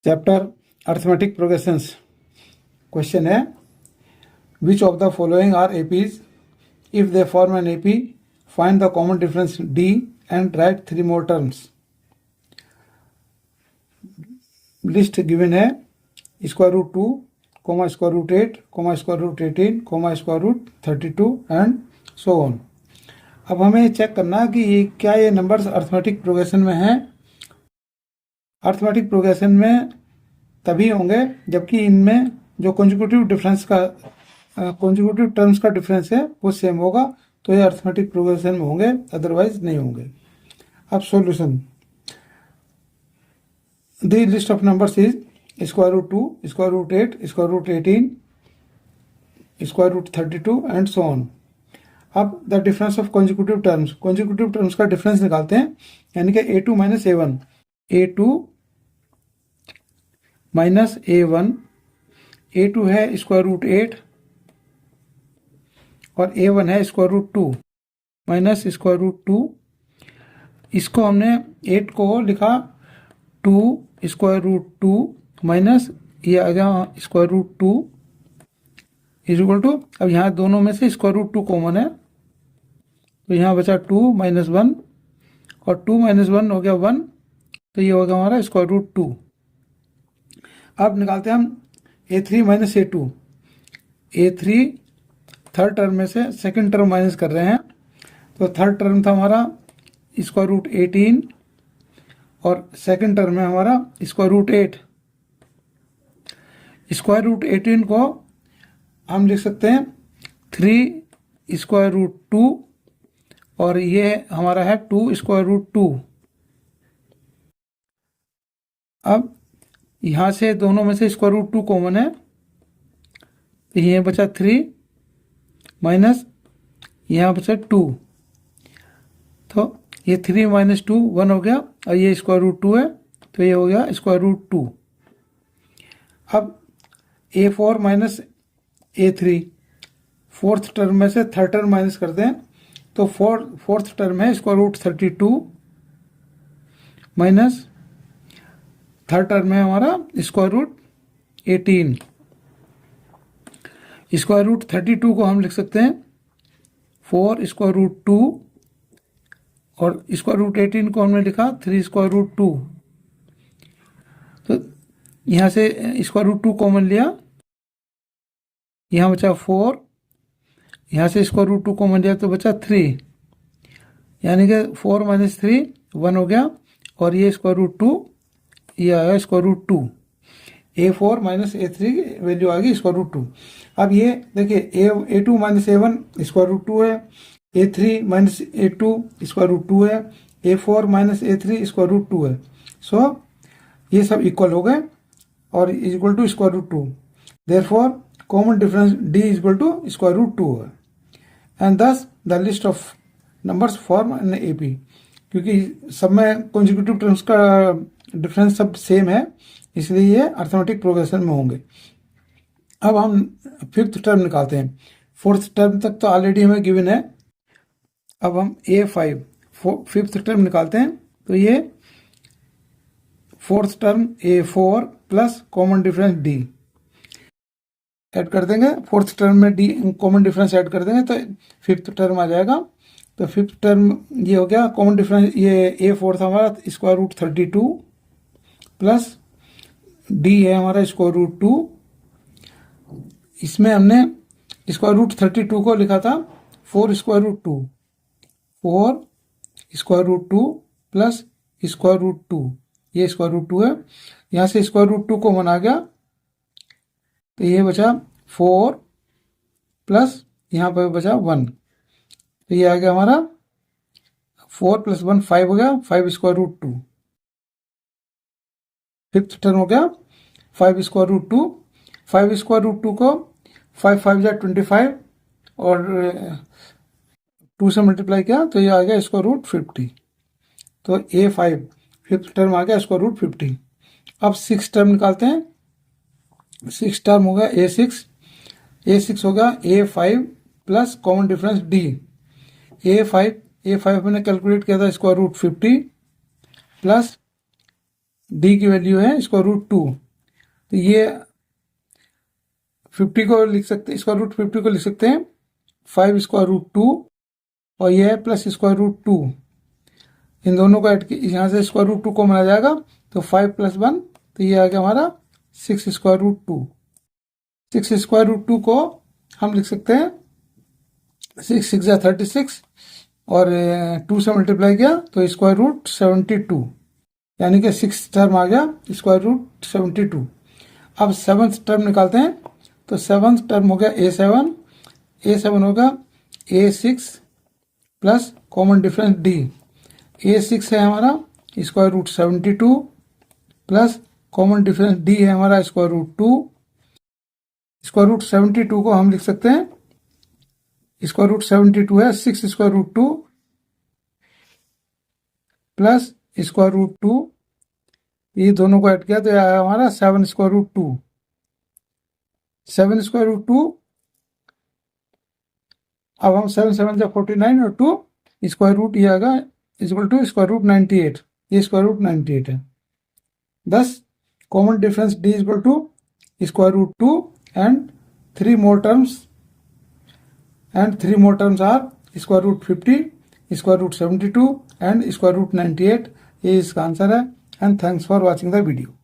Chapter arithmetic progressions. Question है which of the following are APs if they form an AP find the common difference D and write 3 more terms. List given है square root 2 comma square root 8 comma square root 18 comma square root 32 and so on. अब हमें check करना है कि क्या ये numbers arithmetic progression में हैं। अर्थमेटिक प्रोग्रेशन में तभी होंगे जबकि इनमें जो कॉन्जिक्यूटिव टर्म्स का डिफरेंस है वो सेम होगा, तो ये अर्थमेटिक प्रोग्रेशन में होंगे, अदरवाइज नहीं होंगे। अब solution, the list of numbers is square root 2, square root 8, square root 18, square root 32 and so on. अब the difference of consecutive terms का डिफरेंस निकालते हैं, यानी कि a2 minus a1, a2 minus a1, a2 है स्क्वायर रूट 8 और a1 है square root 2 minus square root 2। इसको हमने 8 को लिखा 2 स्क्वायर रूट 2 माइनस ये आ गया square root 2 is equal to, अब यहाँ दोनों में से स्क्वायर रूट 2 कॉमन है, तो यहाँ बचा 2 माइनस 1 और 2 माइनस 1 हो गया 1, तो ये होगा हमारा स्क्वायर रूट 2। अब निकालते हैं हम a3 minus a2। a3 third term में से सेकंड टर्म माइनस कर रहे हैं, तो थर्ड टर्म था हमारा स्क्वायर रूट 18 और सेकंड टर्म है हमारा स्क्वायर रूट 8। स्क्वायर रूट 18 को हम लिख सकते हैं 3 स्क्वायर रूट 2 और ये हमारा है 2 स्क्वायर रूट 2। अब यहाँ से दोनों में से स्क्वायर रूट 2 कॉमन है, तो ये बचा 3 माइनस यहाँ बचा 2, तो ये 3 माइनस 2 1 हो गया और ये स्क्वायर रूट 2 है, तो ये हो गया स्क्वायर रूट 2। अब a4 minus a3, fourth term में से थर्ड टर्म माइनस करते हैं, तो फोर्थ टर्म है square root 32 minus third term है हमारा स्क्वायर रूट 18। स्क्वायर रूट 32 को हम लिख सकते हैं 4 स्क्वायर रूट 2 और स्क्वायर रूट 18 को हमने लिखा 3 स्क्वायर रूट 2। तो यहाँ से स्क्वायर रूट 2 कॉमन लिया, यहाँ बचा 4, यहाँ से स्क्वायर रूट 2 कॉमन लिया तो बचा 3, यानी कि 4 माइनस 3 1 हो गया और ये स्क्वायर रूट 2, ये आया square root 2। a4 minus a3 value आ गई स्क्वायर रूट 2। अब ये देखिए a2 minus a1 square root 2 है, a3 minus a2 square root 2 है, a4 minus a3 square root 2 है। सो ये सब इक्वल हो गए और is equal to square root 2। Therefore common difference d is equal to square root 2 है, and thus the list of numbers form an AP. क्योंकि सब में कॉन्जिक्यूटिव टर्म्स का डिफरेंस सब सेम है, इसलिए ये अर्थमेटिक प्रोग्रेशन में होंगे। अब हम फिफ्थ टर्म निकालते हैं। फोर्थ टर्म तक तो ऑलरेडी हमें गिवन है। अब हम a5 फिफ्थ टर्म निकालते हैं, तो ये fourth term a4 plus common difference d add कर देंगे। फोर्थ टर्म में d कॉमन डिफरेंस ऐड कर देंगे तो फिफ्थ टर्म आ जाएगा। तो फिफ्थ टर्म ये हो गया कॉमन डिफरेंस, ये a4 था हमारा स्क्वायर रूट 32 प्लस d है हमारा स्क्वायर रूट 2। इसमें हमने स्क्वायर रूट 32 को लिखा था 4 square root 2, 4 square root 2 plus square root 2, ये स्क्वायर रूट 2 है। यहाँ से स्क्वायर रूट 2 कॉमन आ गया, तो ये बचा 4 प्लस यहाँ पर बचा 1, तो ये आ गया हमारा 4 प्लस 1 5 हो गया, 5 स्क्वायर रूट 2। फिफ्थ टर्म हो गया 5 स्क्वायर रूट 2। 5 स्क्वायर रूट 2 को 5 5 जा 25 और 2 से मल्टीप्लाई किया तो ये आ गया स्क्वायर रूट 50। तो a5 फिफ्थ टर्म आ गया स्क्वायर रूट 50। अब सिक्स टर्म निकालते हैं। सिक्स टर्म हो गया a6 हो गया a5 plus common difference d। a5 मैंने कैलकुलेट किया था स्क्वायर रूट 50 प्लस डी की वैल्यू है स्क्वायर रूट 2। तो ये 50 को लिख सकते हैं, स्क्वायर रूट 50 को लिख सकते हैं 5 स्क्वायर रूट 2 और ये है प्लस स्क्वायर रूट 2। इन दोनों को ऐड यहाँ से स्क्वायर रूट 2 को मिला जाएगा तो 5 + 1, तो ये आ गया हमारा 6 स्क्वायर रूट 2। 6 स्क्वायर रूट 2 को हम लिख सकते हैं 6 6 या 36 और 2 से मल्टीप्लाई किया तो स्क्वायर रूट 72, यानी कि 6 टर्म आ गया स्क्वायर रूट 72। अब 7th टर्म निकालते हैं, तो 7th टर्म हो गया A7 होगा A6 plus common difference D। A6 है हमारा square root 72 plus common difference D है हमारा स्क्वायर रूट 2। स्क्वायर रूट 72 को हम लिख सकते हैं, स्क्वायर रूट 72 है 6 square root 2 plus square root 2, ये दोनों को ऐड किया तो आया हमारा 7 स्क्वायर रूट 2। 7 स्क्वायर रूट 2, अब हम 7 7 जा 49 और 2 स्क्वायर रूट ये आएगा इक्वल टू स्क्वायर रूट 98, ये स्क्वायर रूट 98 है। thus common difference D equal to square root 2 and 3 more terms are square root 50, square root 72 and square root 98। ये इसका आंसर है। And thanks for watching the video.